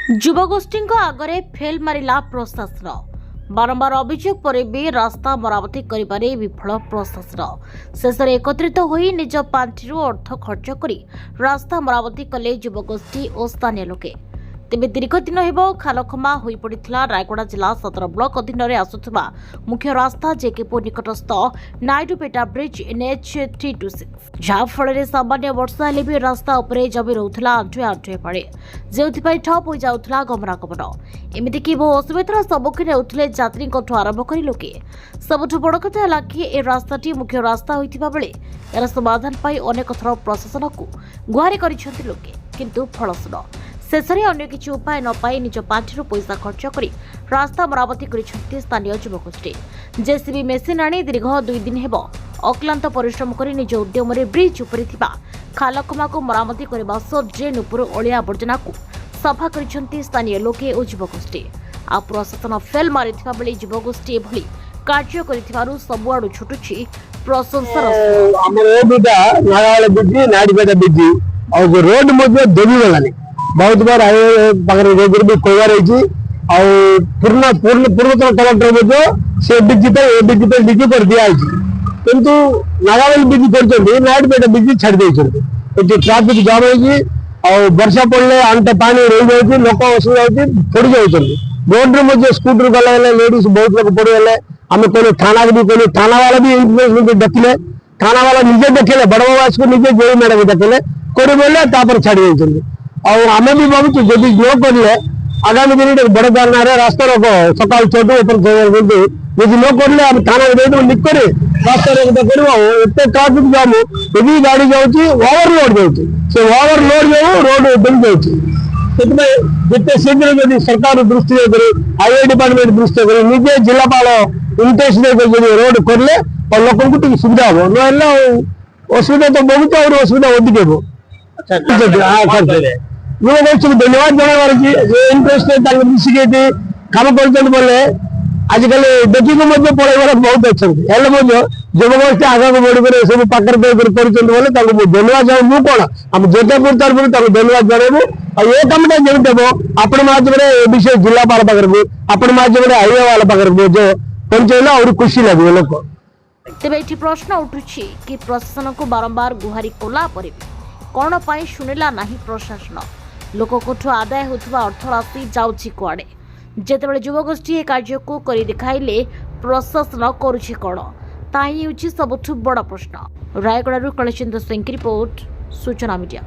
युवगोष्ठी आगे फेल मारिला प्रशासन बारंबार अभियोग पर भी रास्ता मरामती करिबारे विफल प्रशासन शेष एकत्रित होई निज पांठिरु अर्थ खर्च करी रास्ता मरामती कले युवगोष्ठी और स्थानीय लोके तेबे दीर्घ दिन हेब खालखमा होई पड़िथिला रायगड़ा जिला सदर ब्लॉक अधीन में आसुथिबा मुख्य रास्ता जेकेपुर निकटस्थ नायडुपेटा ब्रिज NH 326 जहाँ फल सामान्य वर्षा हेले भी रास्ता उपरे जमी रोला आंठुए आंठुए पाड़े जो ठप हो जाउथला गमनागमन एमतीक बहु असुविधार सम्मुखीन होते यात्री आरंभ कर लोके सबुठ बड़ कथा है कि ए रास्ताटी मुख्य रास्ता होइथिबा बेले यार समाधान पाई अनेक थर प्रशासन को गुहारि करिसेंति लोके किंतु फलशून्य शेष में अन्य किसी उपाय न पाई निज पांठिरु पैसा खर्च कर रास्ता मरामती कर स्थानीय युवगोष्ठी जेसीबी मेसीन आनी दीर्घ 2 दिन हेब अक्लांत परिश्रम कर निज उद्यम ब्रिज उपर खालखमा को मरामती करने सह ड्रेन उपर अलिया आवर्जना को सफा कर स्थानीय लोके और युवगोष्ठी आ प्रशासन फेल मारी बेले युवगोष्ठी एभली कार्य कर सबुआड़ छुटुछि प्रशंसार रोड बहुत बार रोड भी खोवा रही पूर्वतन कलेक्टर से डिजिटल डीजी कर दिया किंतु नागावली बीजी कर नायडुपेटा बीजी छाड़ी ट्राफिक जाम हो वर्षा पड़े अंत पानी रही जाए लोक असुविधा पड़ जाऊँ रोड स्कूटर गला लेडीज बहुत लोग पड़गले आम कहले थाना भी कहले थाना वाला भी देखले थाना वाला निजे देखले बड़ बाबा को निजे जेल मैडम देखले कर छाड़ी आम भी भावुँ जदि न करें आगामी दिन बड़ दाना रास्ता रोक सका 6 यदि न करें आम थाना लिख कर रास्ता रोक कर ट्राफिक जाम यदि गाड़ी जाऊँगी ओवरलोड जाऊँगी ओवरलोड जो रोड बन जाए जिते शीघ्र जब सरकार दृष्टि हाईवे डिपार्टमेंट दृष्टि निजे जिलापाल इंटरेस्ट देखिए रोड करें और लोक सुविधा हम ना असुविधा तो बहुत और असुविधा अधिक हो धन्यवाद जनावर इंटरेस्ट मिसिके कम कर आजिकल देखिए पढ़ाइबार बहुत अच्छा युवगोष्ठी आगे बढ़ी सब पाखे कर धन्यवाद जन मुझे कौन आम जेकेपुर तरफ धन्यवाद जनइबू ये कमटा जमी हम आपण माध्यम विषय जिलापाल पाखे आपण माध्यम हाईवे वाला पाखे जो पहुंचेला और खुशी लगे लोक तेज ये प्रश्न उठुछि कि प्रशासन को बारंबार गुहारि कला पर कौन पाई शुणिला नहीं प्रशासन लोक आदाय होता अर्थराशि जाऊँगी कुआड़े जितेबाला युवगोष्ठी ए कार्य को कर देखाइले प्रशासन करुछि कौन ताही सबुठ बड़ प्रश्न रायगड़ा कलेचंद्र सिंह रिपोर्ट सूचना मीडिया।